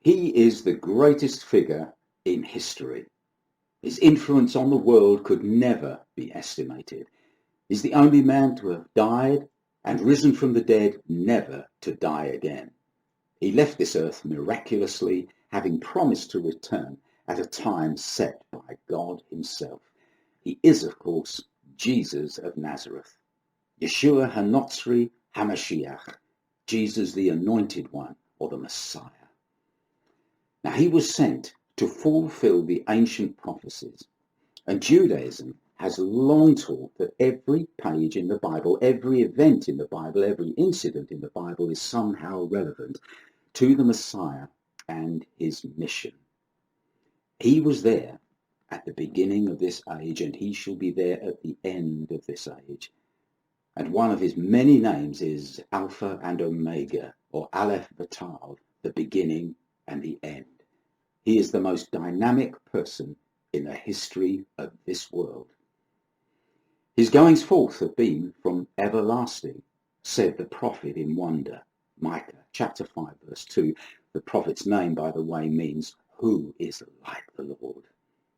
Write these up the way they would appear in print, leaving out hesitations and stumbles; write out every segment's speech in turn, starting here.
He is the greatest figure in history. His influence on the world could never be estimated. He's the only man to have died and risen from the dead, never to die again. He left this earth miraculously, having promised to return at a time set by God himself. He is, of course, Jesus of Nazareth, Yeshua HaNotzri HaMashiach, Jesus the Anointed One, or the Messiah. Now, he was sent to fulfill the ancient prophecies, and Judaism has long taught that every page in the Bible, every event in the Bible, every incident in the Bible is somehow relevant to the Messiah and his mission. He was there at the beginning of this age, and he shall be there at the end of this age. And one of his many names is Alpha and Omega, or Aleph Vatav, the beginning and the end. He is the most dynamic person in the history of this world. His goings forth have been from everlasting, said the prophet in wonder. Micah chapter 5 verse 2. The prophet's name, by the way, means who is like the Lord,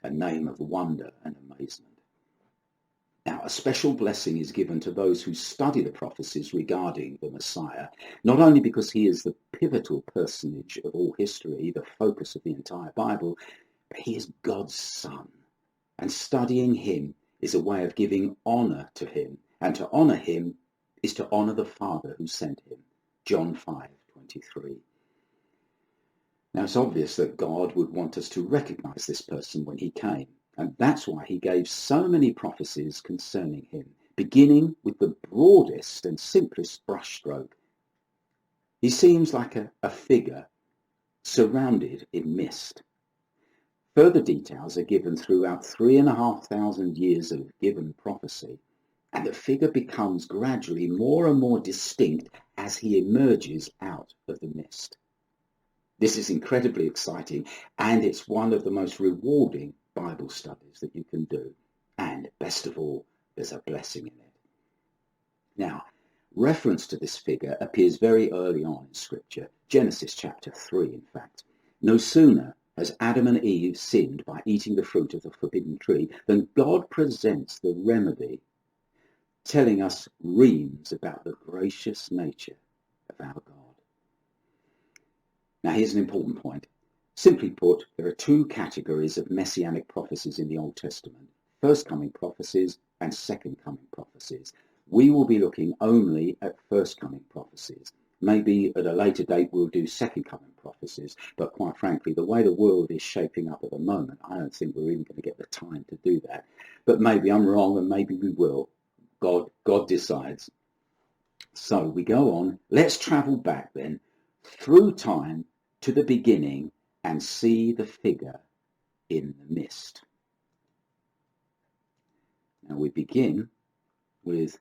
a name of wonder and amazement. Now, a special blessing is given to those who study the prophecies regarding the Messiah, not only because he is the pivotal personage of all history, the focus of the entire Bible, but he is God's Son. And studying him is a way of giving honor to him. And to honor him is to honor the Father who sent him. John 5:23. Now, it's obvious that God would want us to recognize this person when he came. And that's why he gave so many prophecies concerning him, beginning with the broadest and simplest brushstroke. He seems like a figure surrounded in mist. Further details are given throughout 3,500 years of given prophecy, and the figure becomes gradually more and more distinct as he emerges out of the mist. This is incredibly exciting, and it's one of the most rewarding Bible studies that you can do. And best of all, there's a blessing in it. Now, reference to this figure appears very early on in Scripture, Genesis chapter 3, in fact. No sooner has Adam and Eve sinned by eating the fruit of the forbidden tree than God presents the remedy, telling us reams about the gracious nature of our God. Now, here's an important point. Simply put, there are two categories of messianic prophecies in the Old Testament, first coming prophecies and second coming prophecies. We will be looking only at first coming prophecies. Maybe at a later date we'll do second coming prophecies, but quite frankly, the way the world is shaping up at the moment, I don't think we're even going to get the time to do that. But maybe I'm wrong, and maybe we will. God decides. So we go on. Let's travel back then through time to the beginning and see the figure in the mist. Now we begin with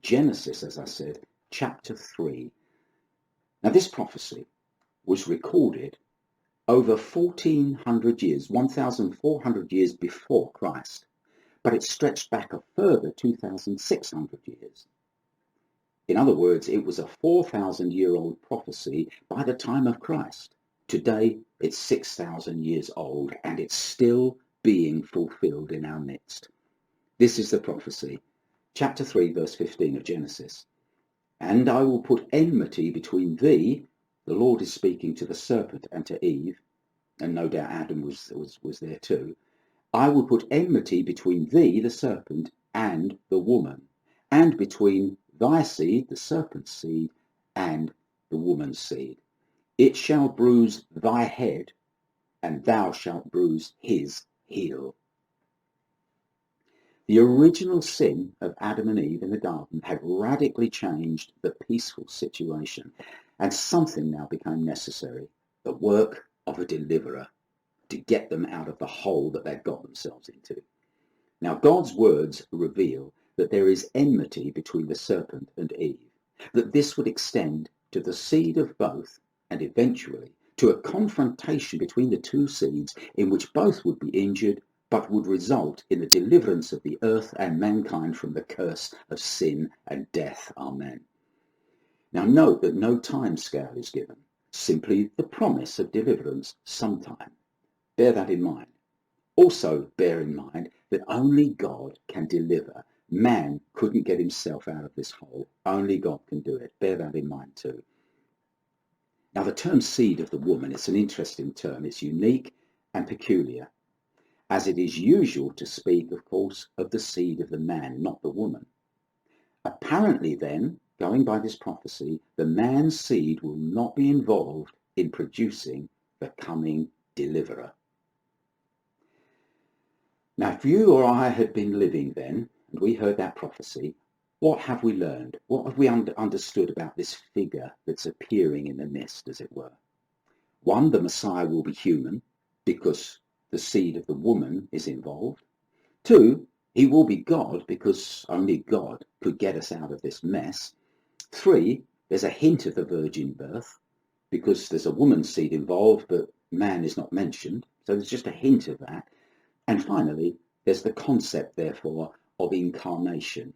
Genesis, as I said, chapter 3. Now this prophecy was recorded over 1,400 years, 1,400 years before Christ, but it stretched back a further 2,600 years. In other words, it was a 4,000-year-old prophecy by the time of Christ. Today, it's 6,000 years old, and it's still being fulfilled in our midst. This is the prophecy, chapter 3, verse 15 of Genesis. And I will put enmity between thee, the Lord is speaking to the serpent and to Eve, and no doubt Adam was there too. I will put enmity between thee, the serpent, and the woman, and between thy seed, the serpent's seed, and the woman's seed. It shall bruise thy head, and thou shalt bruise his heel. The original sin of Adam and Eve in the garden had radically changed the peaceful situation, and something now became necessary, the work of a deliverer, to get them out of the hole that they'd got themselves into. Now, God's words reveal that there is enmity between the serpent and Eve, that this would extend to the seed of both, and eventually to a confrontation between the two seeds in which both would be injured, but would result in the deliverance of the earth and mankind from the curse of sin and death. Amen. Now note that no time scale is given. simply the promise of deliverance sometime. Bear that in mind. Also bear in mind that only God can deliver. Man couldn't get himself out of this hole. Only God can do it. Bear that in mind too. Now the term seed of the woman, it's an interesting term. It's unique and peculiar, as it is usual to speak, of course, of the seed of the man, not the woman. Apparently then, going by this prophecy, the man's seed will not be involved in producing the coming deliverer. Now, if you or I had been living then, and we heard that prophecy, what have we learned? What have we understood about this figure that's appearing in the mist, as it were? One, the Messiah will be human, because the seed of the woman is involved. Two, he will be God, because only God could get us out of this mess. Three, there's a hint of the virgin birth, because there's a woman's seed involved, but man is not mentioned. So there's just a hint of that. And finally, there's the concept, therefore, of incarnation,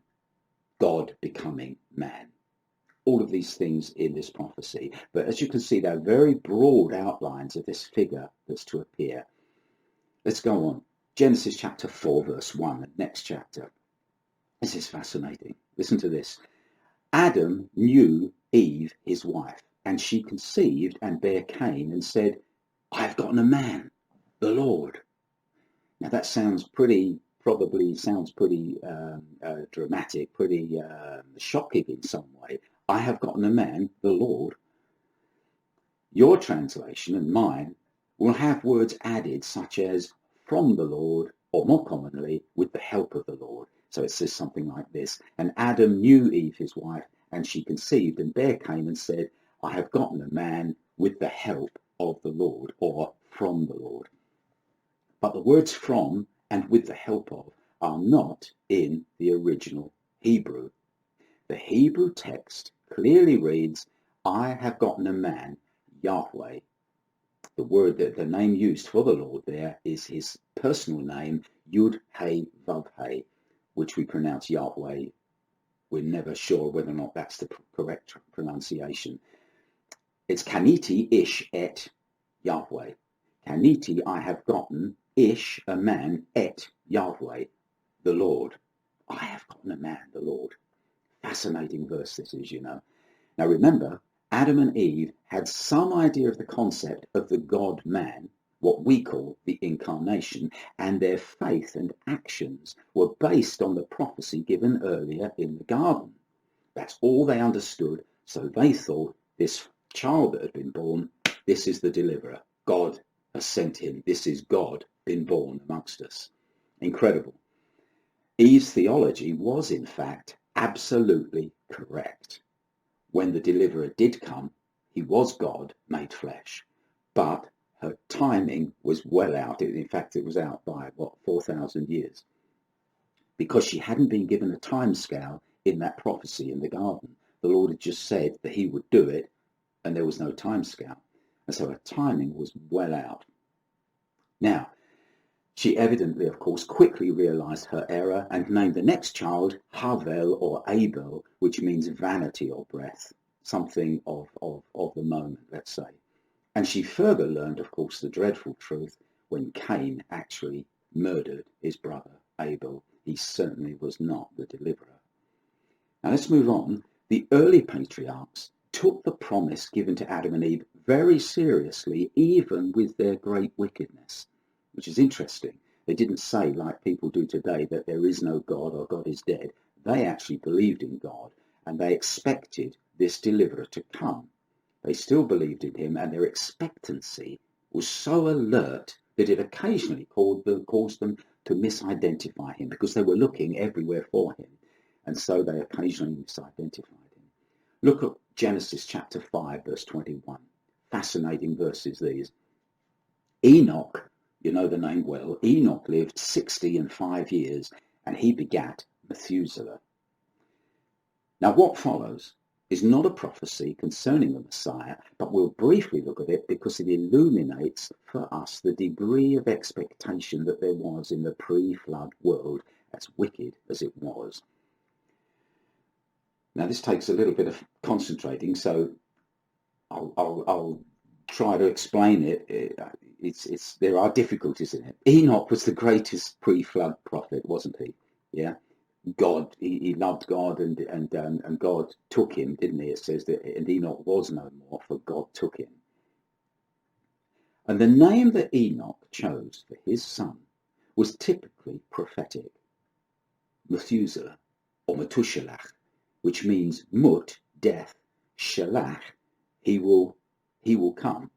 God becoming man. All of these things in this prophecy. But as you can see, they're very broad outlines of this figure that's to appear. Let's go on. Genesis chapter 4, verse 1, the next chapter. This is fascinating. Listen to this. Adam knew Eve, his wife, and she conceived and bare Cain and said, I have gotten a man, the Lord. Now that sounds pretty dramatic, pretty shocking in some way. I have gotten a man, the Lord. Your translation and mine will have words added such as from the Lord, or more commonly, with the help of the Lord. So it says something like this. And Adam knew Eve, his wife, and she conceived and bare Cain and said, I have gotten a man with the help of the Lord, or from the Lord. But the words from and with the help of are not in the original Hebrew. The Hebrew text clearly reads, I have gotten a man, Yahweh. The word, that the name used for the Lord there is his personal name, Yud He Vav He, which we pronounce Yahweh. We're never sure whether or not that's the correct pronunciation. It's Kaniti Ish Et Yahweh. Kaniti, I have gotten, Ish, a man, Et Yahweh, the Lord. I have gotten a man, the Lord. Fascinating verse this is, you know. Now remember, Adam and Eve had some idea of the concept of the God-man, what we call the incarnation, and their faith and actions were based on the prophecy given earlier in the garden. That's all they understood, so they thought this child that had been born, this is the deliverer. God has sent him. This is God been born amongst us. Incredible. Eve's theology was, in fact, absolutely correct. When the deliverer did come, he was God made flesh. But her timing was well out. In fact, it was out by, 4,000 years. Because she hadn't been given a time scale in that prophecy in the garden. The Lord had just said that he would do it, and there was no time scale. And so her timing was well out. Now, she evidently, of course, quickly realized her error and named the next child Havel or Abel, which means vanity or breath, something of the moment, let's say. And she further learned, of course, the dreadful truth when Cain actually murdered his brother Abel. He certainly was not the deliverer. Now let's move on. The early patriarchs took the promise given to Adam and Eve very seriously, even with their great wickedness, which is interesting. They didn't say, like people do today, that there is no God or God is dead. They actually believed in God, and they expected this deliverer to come. They still believed in him, and their expectancy was so alert that it occasionally caused them to misidentify him, because they were looking everywhere for him, and so they occasionally misidentified him. Look at Genesis chapter 5, verse 21. Fascinating verses these. Enoch, you know the name well, Enoch lived 65 years, and he begat Methuselah. Now what follows is not a prophecy concerning the Messiah, but we'll briefly look at it because it illuminates for us the degree of expectation that there was in the pre-flood world, as wicked as it was. Now this takes a little bit of concentrating, so I'll try to explain it. There are difficulties in it. Enoch was the greatest pre-flood prophet, wasn't he? Yeah. God, he loved God, and God took him, didn't he? It says that, and Enoch was no more, for God took him. And the name that Enoch chose for his son was typically prophetic. Methuselah, or Metushelach, which means mut, death, shalach, he will come,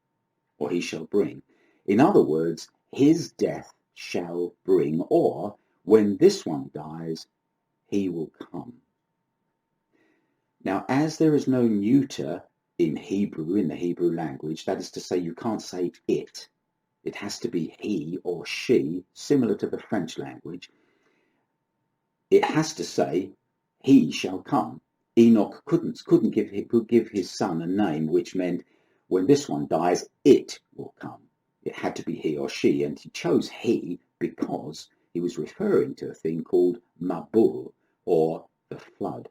or he shall bring. In other words, his death shall bring, or when this one dies, he will come. Now, as there is no neuter in Hebrew, in the Hebrew language, that is to say, you can't say it. It has to be he or she, similar to the French language. It has to say, he shall come. Enoch couldn't give his son a name which meant when this one dies, it will come. It had to be he or she, and he chose he because he was referring to a thing called Mabul, or the flood.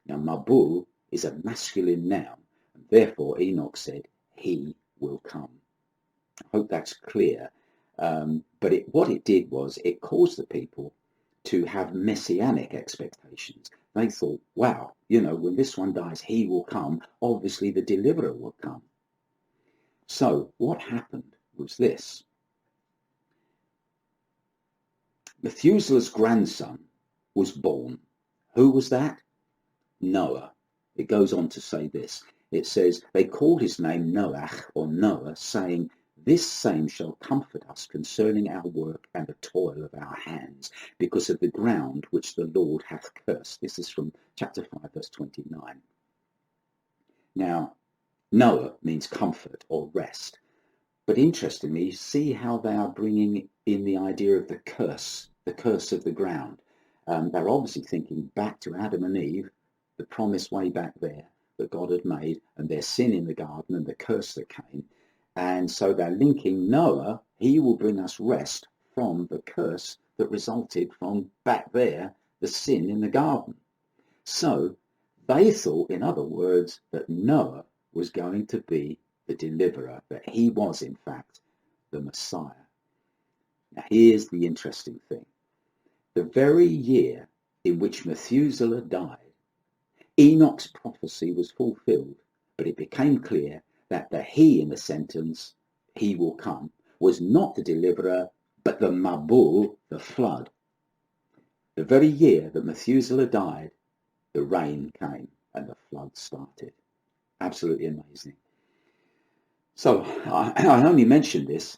Now, Mabul is a masculine noun, and therefore Enoch said, he will come. I hope that's clear. But what it did was it caused the people to have messianic expectations. They thought, wow, when this one dies, he will come. Obviously, the deliverer will come. So what happened was this. Methuselah's grandson was born. Who was that? Noah. It goes on to say this. It says, they called his name Noach, or Noah, saying, this same shall comfort us concerning our work and the toil of our hands, because of the ground which the Lord hath cursed. This is from chapter 5, verse 29. Now, Noah means comfort or rest. But interestingly, see how they are bringing in the idea of the curse of the ground. They're obviously thinking back to Adam and Eve, the promise way back there that God had made, and their sin in the garden and the curse that came. And so they're linking Noah, he will bring us rest from the curse that resulted from back there, the sin in the garden. So they thought, in other words, that Noah was going to be the deliverer, that he was, in fact, the Messiah. Now, here's the interesting thing. The very year in which Methuselah died, Enoch's prophecy was fulfilled, but it became clear that the he in the sentence, he will come, was not the deliverer, but the Mabul, the flood. The very year that Methuselah died, the rain came and the flood started. Absolutely amazing. So I only mention this,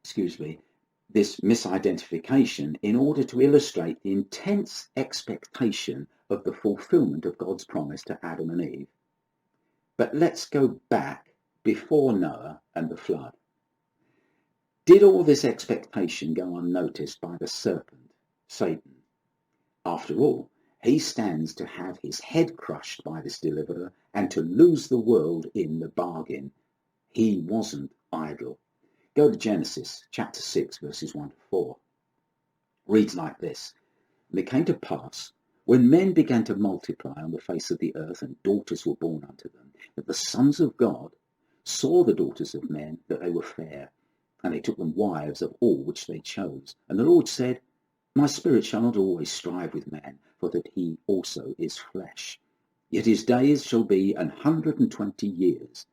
this misidentification in order to illustrate the intense expectation of the fulfillment of God's promise to Adam and Eve. But let's go back before Noah and the flood. Did all this expectation go unnoticed by the serpent, Satan? After all, he stands to have his head crushed by this deliverer and to lose the world in the bargain. He wasn't idle. Go to Genesis chapter 6, verses 1 to 4. Reads like this. And it came to pass, when men began to multiply on the face of the earth, and daughters were born unto them, that the sons of God saw the daughters of men, that they were fair, and they took them wives of all which they chose. And the Lord said, my spirit shall not always strive with man, for that he also is flesh. Yet his days shall be 120 years.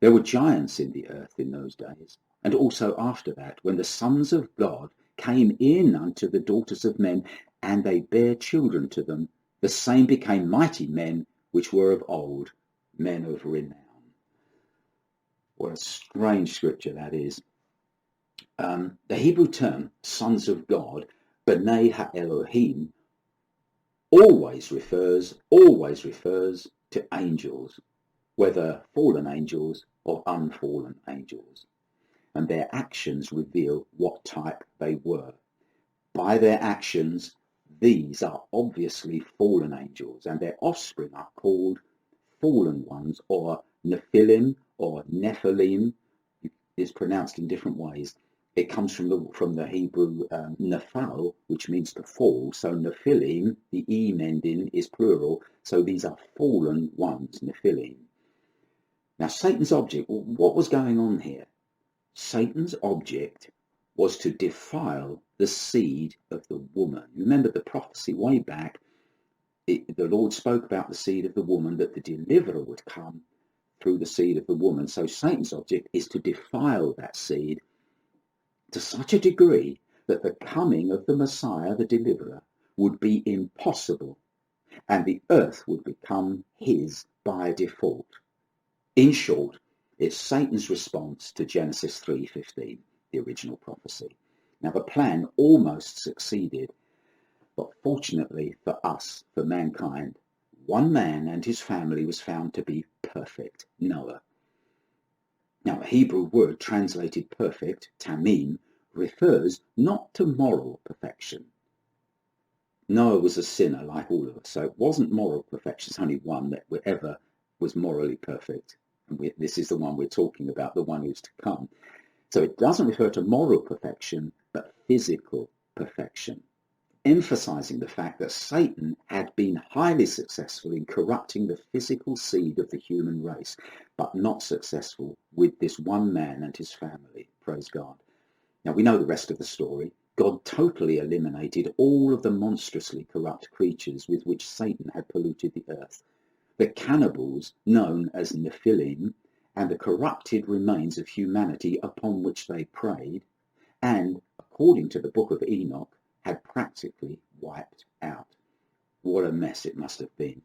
There were giants in the earth in those days, and also after that, when the sons of God came in unto the daughters of men, and they bare children to them, the same became mighty men, which were of old, men of renown. What a strange scripture that is. The Hebrew term, sons of God, B'nai Ha-Elohim, always refers to angels, whether fallen angels or unfallen angels. And their actions reveal what type they were. By their actions, these are obviously fallen angels, and their offspring are called fallen ones, or Nephilim, or Nephilim. Is pronounced in different ways. It comes from the Hebrew Nephal, which means to fall. So Nephilim, the E mending is plural. So these are fallen ones, Nephilim. Now, Satan's object, what was going on here? Satan's object was to defile the seed of the woman. Remember the prophecy way back, the Lord spoke about the seed of the woman, that the deliverer would come through the seed of the woman. So Satan's object is to defile that seed to such a degree that the coming of the Messiah, the deliverer, would be impossible, and the earth would become his by default. In short, it's Satan's response to Genesis 3:15, the original prophecy. Now, the plan almost succeeded, but fortunately for us, for mankind, one man and his family was found to be perfect, Noah. Now, a Hebrew word translated perfect, tamim, refers not to moral perfection. Noah was a sinner like all of us, so it wasn't moral perfection. It's only one that ever was morally perfect. And this is the one we're talking about, the one who's to come. So it doesn't refer to moral perfection, but physical perfection, emphasizing the fact that Satan had been highly successful in corrupting the physical seed of the human race, but not successful with this one man and his family. Praise God. Now, we know the rest of the story. God totally eliminated all of the monstrously corrupt creatures with which Satan had polluted the earth. The cannibals known as Nephilim, and the corrupted remains of humanity upon which they preyed, and, according to the book of Enoch, had practically wiped out. What a mess it must have been.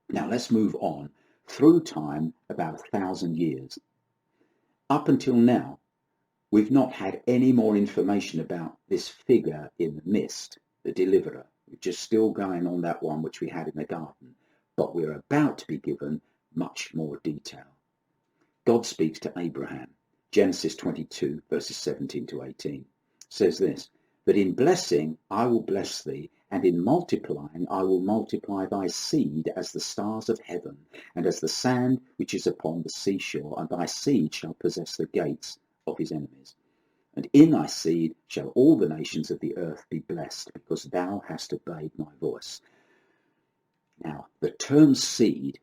Now let's move on through time about 1,000 years. Up until now, we've not had any more information about this figure in the mist, the deliverer. We're just still going on that one which we had in the garden, but we're about to be given much more detail. God speaks to Abraham. Genesis 22 verses 17 to 18 says this: "But in blessing I will bless thee, and in multiplying I will multiply thy seed as the stars of heaven, and as the sand which is upon the seashore, and thy seed shall possess the gates of his enemies. And in thy seed shall all the nations of the earth be blessed, because thou hast obeyed my voice." Now, the term seed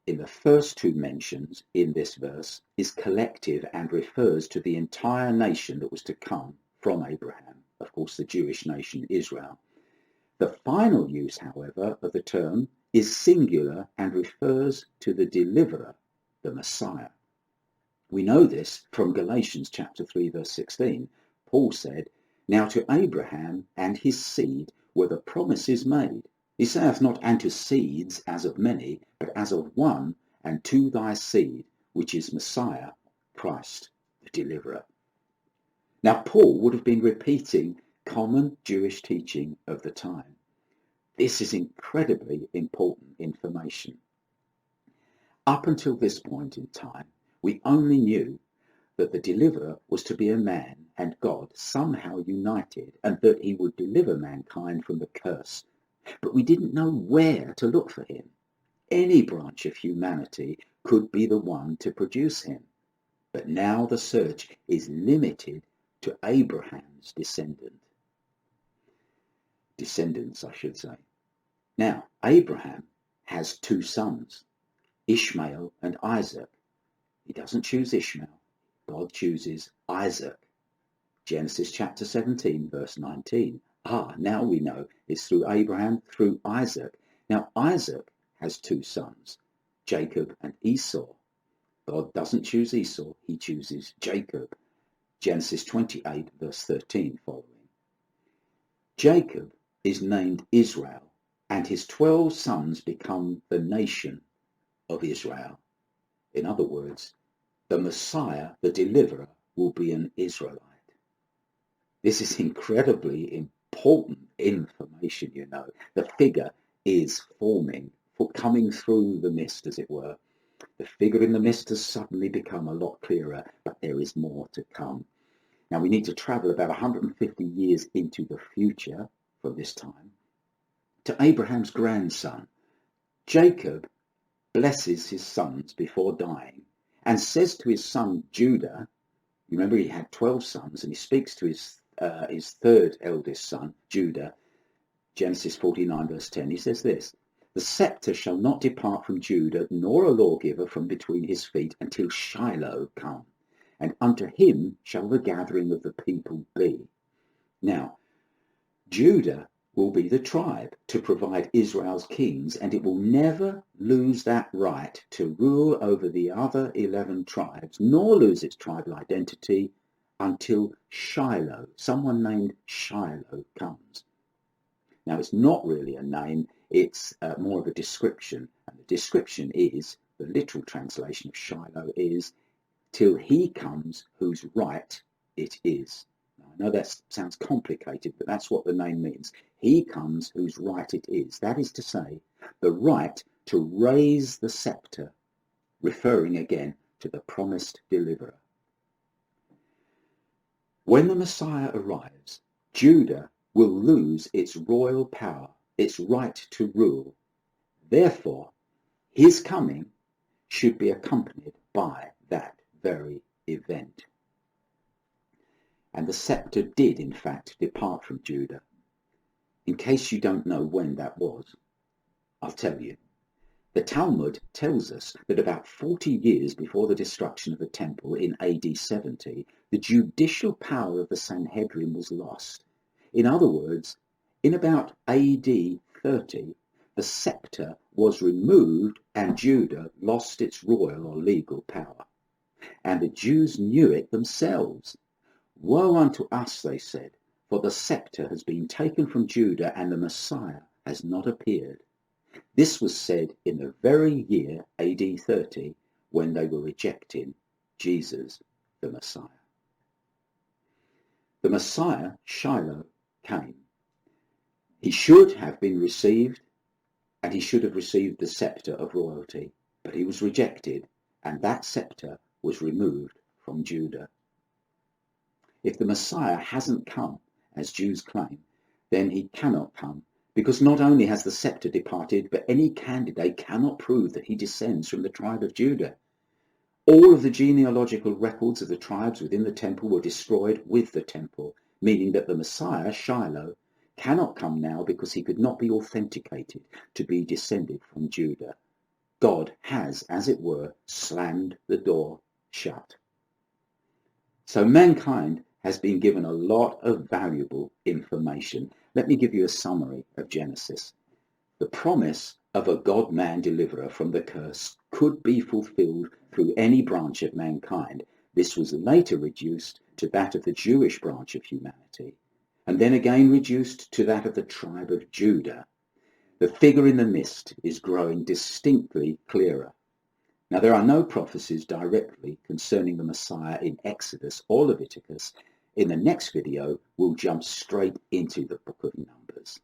in the first two mentions in this verse is collective and refers to the entire nation that was to come from Abraham, of course the Jewish nation Israel. The final use, however, of the term is singular and refers to the deliverer, the Messiah. We know this from Galatians chapter 3 verse 16. Paul said, "Now to Abraham and his seed were the promises made. He saith not unto seeds as of many, but as of one, and to thy seed, which is Messiah, Christ, the deliverer." Now, Paul would have been repeating common Jewish teaching of the time. This is incredibly important information. Up until this point in time, we only knew that the deliverer was to be a man and God somehow united, and that he would deliver mankind from the curse. But we didn't know where to look for him. Any branch of humanity could be the one to produce him. But now the search is limited to Abraham's descendants, I should say. Now, Abraham has two sons, Ishmael and Isaac. He doesn't choose Ishmael. God chooses Isaac. Genesis chapter 17, verse 19. Now we know it's through Abraham, through Isaac. Now, Isaac has two sons, Jacob and Esau. God doesn't choose Esau, he chooses Jacob. Genesis 28, verse 13 following. Jacob is named Israel, and his 12 sons become the nation of Israel. In other words, the Messiah, the deliverer, will be an Israelite. This is incredibly important information, you know. The figure is forming, coming through the mist, as it were. The figure in the mist has suddenly become a lot clearer, but there is more to come. Now, we need to travel about 150 years into the future from this time to Abraham's grandson. Jacob blesses his sons before dying and says to his son Judah, remember he had 12 sons, and he speaks to his third eldest son, Judah, Genesis 49 verse 10, he says this: The scepter shall not depart from Judah, nor a lawgiver from between his feet, until Shiloh come, and unto him shall the gathering of the people be. Now, Judah will be the tribe to provide Israel's kings, and it will never lose that right to rule over the other 11 tribes, nor lose its tribal identity until Shiloh, someone named Shiloh, comes. Now, it's not really a name, it's more of a description, and the description is, the literal translation of Shiloh is, till he comes whose right it is. Now, I know that sounds complicated, but that's what the name means. He comes whose right it is. That is to say, the right to raise the scepter, referring again to the promised deliverer. When the Messiah arrives, Judah will lose its royal power, its right to rule. Therefore, his coming should be accompanied by that very event. And the scepter did, in fact, depart from Judah. In case you don't know when that was, I'll tell you. The Talmud tells us that about 40 years before the destruction of the temple in AD 70, the judicial power of the Sanhedrin was lost. In other words, in about AD 30, the scepter was removed and Judah lost its royal or legal power. And the Jews knew it themselves. Woe unto us, they said, for the scepter has been taken from Judah and the Messiah has not appeared. This was said in the very year AD 30 when they were rejecting Jesus, the Messiah. The Messiah, Shiloh, came. He should have been received, and he should have received the scepter of royalty, but he was rejected, and that scepter was removed from Judah. If the Messiah hasn't come, as Jews claim, then he cannot come, because not only has the scepter departed, but any candidate cannot prove that he descends from the tribe of Judah. All of the genealogical records of the tribes within the temple were destroyed with the temple, meaning that the Messiah, Shiloh, cannot come now because he could not be authenticated to be descended from Judah. God has, as it were, slammed the door shut. So mankind has been given a lot of valuable information. Let me give you a summary of Genesis. The promise of a God-man deliverer from the curse could be fulfilled through any branch of mankind. This was later reduced to that of the Jewish branch of humanity, and then again reduced to that of the tribe of Judah. The figure in the mist is growing distinctly clearer. Now, there are no prophecies directly concerning the Messiah in Exodus or Leviticus. In the next video, we'll jump straight into the book of Numbers.